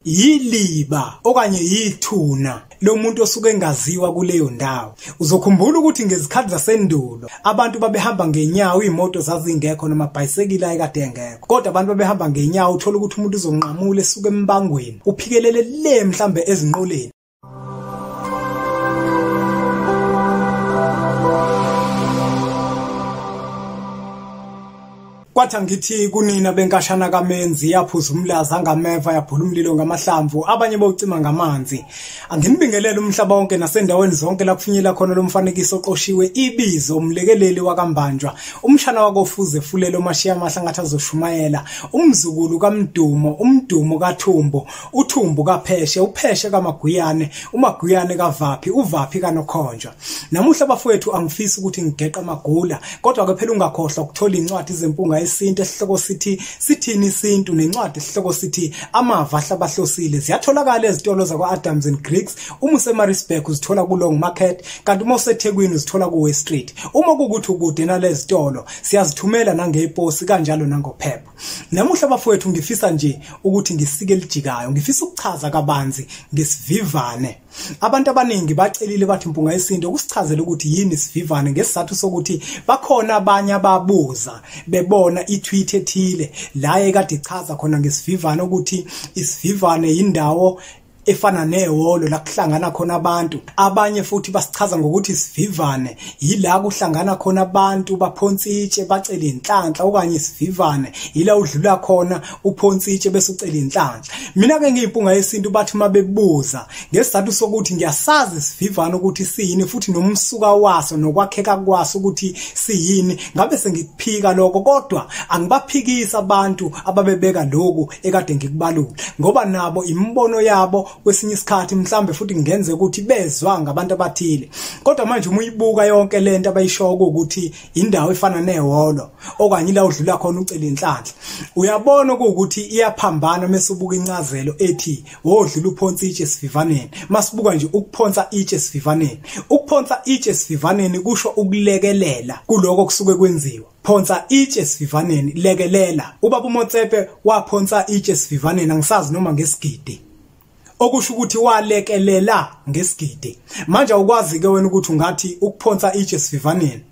yiliba okanye yithuna lo muntu osuke engaziwa kuleyo ndawo. Uzokhumbula ukuthi ngezikhathi zasendulo abantu babehamba ngenyawo, imoto zazingekho noma bhayisekile ayekade engekho, kodwa abantu babehamba ngenyawo. Uthola ukuthi umuntu uzonqamula esuka embangweni uphikelele le mhlambe ezinqoleni. Kwathi ngithi kunina benkashana kaMenzi yaphuza umlazi angameva yaphula umlilo ngamahlamvu abanye bocima ngamanzi. Anginibingelele umhlaba wonke nasendaweni zonke la kufinyela khona lo mfanekiso oqoshiwe ibizo umlekeleli wakambanjwa umshana wakofuze fulelo mashiya amahla ngathi azoshumayela umzukulu kaMdumo umdumo kaThumbo uThumbo kaPheshe uPheshe kaMaguyane uMaguyane kaVaphi uVaphi kaNokhonjwa. Namuhla bafowethu angifisi ukuthi ngigeqa amagula, kodwa ke phela ungakhohlwa ukuthola incwadi zempunga isinto esihloko sithi sithini isintu nencwadi esihloko sithi amava ahlabahlosile ziyatholakala ezitolo zakwa Adams and Greeks. Uma useMaritzburg uzithola kuLong Market, kanti uma useThekwini uzithola kuWest Street. Uma kukuthi ukude nalezi zitolo siyazithumela nangeposi kanjalo nangophepha. Namuhla bafowethu ngifisa nje ukuthi ngisike lijikayo, ngifisa ukuchaza kabanzi ngesivivane. Abantu abaningi bacelile bathi impunga yesinto kusichazela ukuthi yini isivivane ngesizathu sokuthi bakhona abanye ababuza bebona itweet ethile la ekade ichaza khona ngesivivane ukuthi isivivane indawo efana nehholo la kuhlangana khona abantu. Abanye futhi basichaza ngokuthi isivivane yila kuhlangana khona abantu baphonsitshe bacela inhlanhla, okanye isivivane yila udlula khona uphonsitshe bese ucela inhlanhla. Mina ke ngiyimpunga yesintu bathi mabebuza ngesizathu sokuthi ngiyasazi isivivane ukuthi siyini futhi nomsuka waso nokwakheka kwaso ukuthi siyini. Ngabe sengikuphika lokho, kodwa angibaphikisa abantu ababebeka lokhu ekade ngikubalula ngoba nabo imbono yabo kwesinye isikhathi mhlambe futhi ngenze ukuthi bezwa ngabantu abathile. Kodwa manje uma uyibuka yonke lento abayishoyo ukuthi indawo efana nehholo okanye la udlula khona ucela inhlanhla, uyabona ukuthi iyaphambana mesubuka incazelo ethi wodlula uphonsitshe esivivaneni. Masibuka nje ukuphonsa itshe esivivaneni, ukuphonsa itshe esivivaneni kusho ukulekelela kuloko kusuke kwenziwa. Phonsa itshe esivivaneni, lekelela. Ubaba uMotsepe waphonsa itshe esivivaneni angisazi noma ngesigidi, okusho ukuthi walekelela ngesigidi. Manje ukwazi ke wena ukuthi ungathi ukuphonsa itshe esivivaneni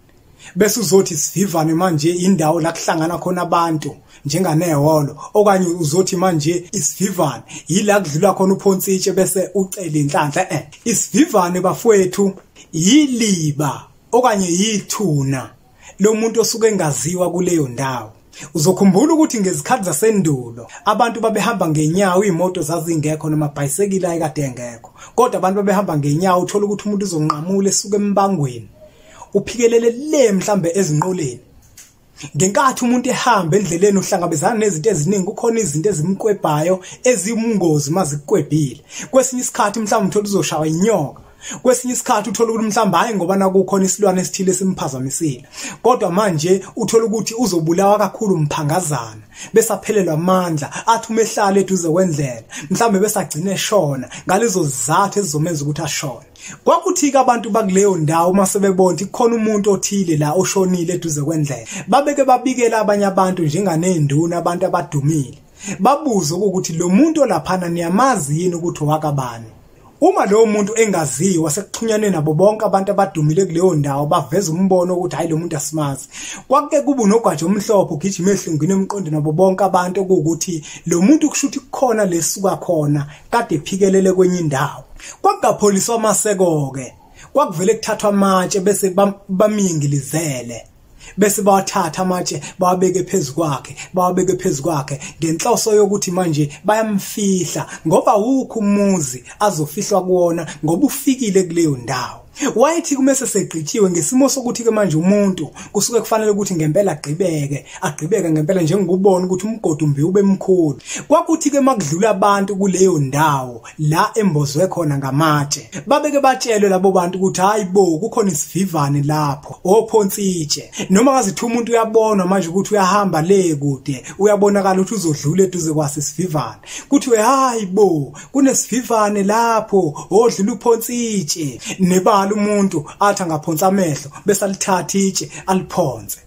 bese uzothi isivivane manje indawo la kuhlangana khona abantu njenganehholo, okanye uzothi manje isivivane yila kudlula khona uphonsitshe bese ucela inhlanhla. Isivivane bafowethu yiliba okanye yithuna lo muntu osuke engaziwa kuleyo ndawo. Uzokhumbula ukuthi ngezikhathi zasendulo abantu babehamba ngenyawo, imoto zazingekho noma bhayisekile ayekade engekho, kodwa abantu babehamba ngenyawo. Uthola ukuthi umuntu uzonqamula esuka embangweni uphikelele le mhlambe ezinqoleni. Ngenkathi umuntu ehamba endleleni uhlangabezana nezinto eziningi, kukhona izinto ezimkwebhayo eziyingozi mazikukwebhile. Kwesinye isikhathi mhlawumbe uthola uzoshawa inyoka, kwesinye isikhathi uthola ukuthi mhlawumbe hayi ngoba nakukhona isilwane esithile simphazamisile, kodwa manje uthola ukuthi uzobulawa kakhulu umphangazana bese aphelelwa amandla athi umehlala eduze kwendlela mhlawumbe bese agcine eshona ngalezo zizathu ezizomenza ukuthi ashone. Kwakuthi abantu bakuleyo ndawo mase bebona ukuthi kukhona umuntu othile la oshonile eduze kwendlela, babeke babikela abanye abantu njenganenduna, abantu abadumile, babuza ukuthi lo muntu olaphana niyamazi yini ukuthi wakabani. Uma lo muntu engaziwa sekuxhunyane nabo bonke abantu abadumile kuleyo ndawo baveza umbono ukuthi hayi lo muntu asimazi, kwake kuba nogwaja omhlophe ugijima ehlungwini emqondo nabo bonke abantu ukuthi lo muntu kushuthi kukhona lesuka khona kade ephikelele kwenye indawo. Kwakungapholiswa amaseko ke, kwakuvele kuthathwa amatshe bese bamingilizele, bese bawathatha amatshe bawabeke phezukwakhe ngenhloso yokuthi manje bayamfihla ngoba ukho umuzi azofihlwa kuwona ngoba ufikile kuleyo ndawo. Wayithi kumese segqithiwe ngesimo sokuthi ke manje umuntu kusuke kufanele ukuthi ngempela agqibeke ngempela njengokubona ukuthi umgodi umbi ube mkhulu. Kwakuthi ke makudlula abantu kuleyo ndawo la embozwe khona ngamatshe, babeke batshelwe labo bantu ukuthi hayibo kukhona isivivane lapho ophonsitshe, noma ngazithi umuntu uyabona manje ukuthi uyahamba le kude uyabonakala ukuthi uzodlula eduze kwase isivivane, kuthiwe hayibo kunesivivane lapho odlula uphonsitshe. Nebala umuntu athi angaphonsa amehlo bese alithatha itshe aliphonse.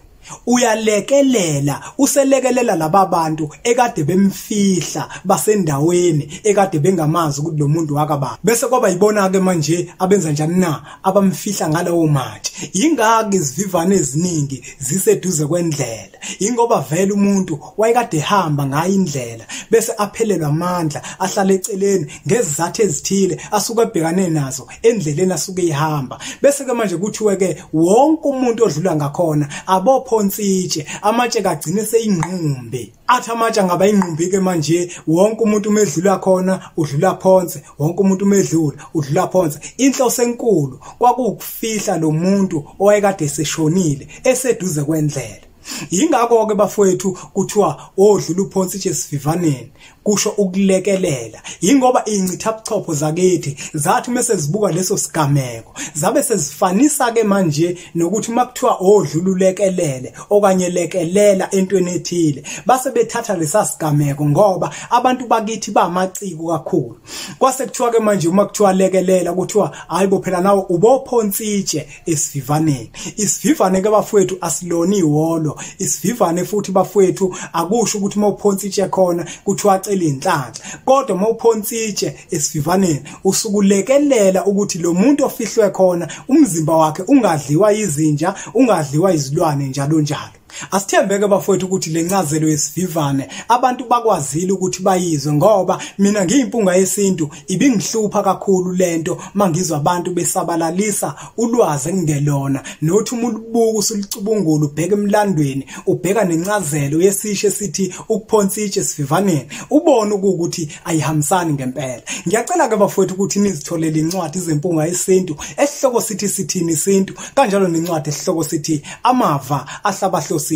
uyalekelela uselekelela laba bantu ekade bemfihla basendaweni ekade bengamazi ukuthi lo muntu wakaba bese kwaba yibona ke manje abenza njani na abamfihla ngalawo manje ingaki izivivane eziningi ziseduze kwendlela ingoba vele umuntu wayekade ehamba ngayo indlela bese aphelelwa amandla ahlala eceleni ngezizathu ezithile asuke ebhekane nazo endleleni asuke ihamba bese ke manje kuthiwe ke wonke umuntu odlula ngakhona abophonsitshe amatshe kagcine seyingqumbi athi amatshe ngaba ingqumbi ke manje wonke umuntu umedlula khona udlula phonse wonke umuntu umedlula udlula phonse inhloso enkulu kwakukufihla lo muntu owayekade eseshonile eseduze kwendlela ingakho ke bafowethu kuthiwa odlula uphonsitshe esivivaneni kusho ukulekelela ingoba incitha buchopho zakithi zathi mase zibuka leso sigameko zabe sezifanisa ke manje nokuthi makuthiwa odlula ulekelele okanye lekelela entweni ethile base bethatha lesa sigameko ngoba abantu bakithi bamaciko kakhulu kwase kuthiwa ke manje uma kuthiwa lekelela kuthiwa hayibo phela nawe ubophonsitshe esivivaneni isivivane ke bafowethu asiloni ihholo isivivane futhi bafowethu akusho ukuthi mawuphonsitshe khona kuthiwa inhlanhla kodwa mawuphonsitshe esivivaneni usukulekelela ukuthi lo muntu ofihlwe khona umzimba wakhe ungadliwa izinja ungadliwa izilwane njalo njalo asithembeke bafowethu ukuthi lencazelo yesivivane abantu bakwazile ukuthi bayizwe ngoba mina ngiyimpunga yesintu ibingihlupha kakhulu lento mangizwa abantu besabalalisa ulwazi engelona nothi umulubuku usulicubungula ubheka emlandweni ubheka nencazelo yesisho sithi ukuphonsitshe esivivaneni ubone ukuthi ayihambisani ngempela ngiyacela ke bafowethu ukuthi nizitholele incwadi zempunga yesintu esihloko sithi sithini isintu kanjalo nencwadi esihloko sithi amava ahlabahlosi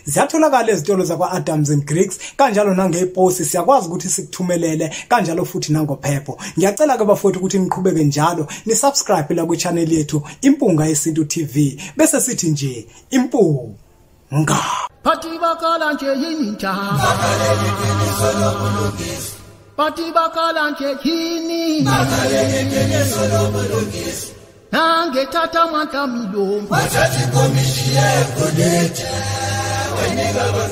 ziyatholakala ezitolo zakwa Adams and Greeks kanjalo nangeposi siyakwazi ukuthi sikuthumelele kanjalo futhi nangophepho ngiyacela ke bafowethu ukuthi niqhubeke njalo ni subscribe la ku channel yethu Impunga Yesintu TV bese sithi nje impunga Pati bakala nje yinja Pati bakala nje yini Nange tata mwanta milongo Watati komishiye kodete Wenye gaba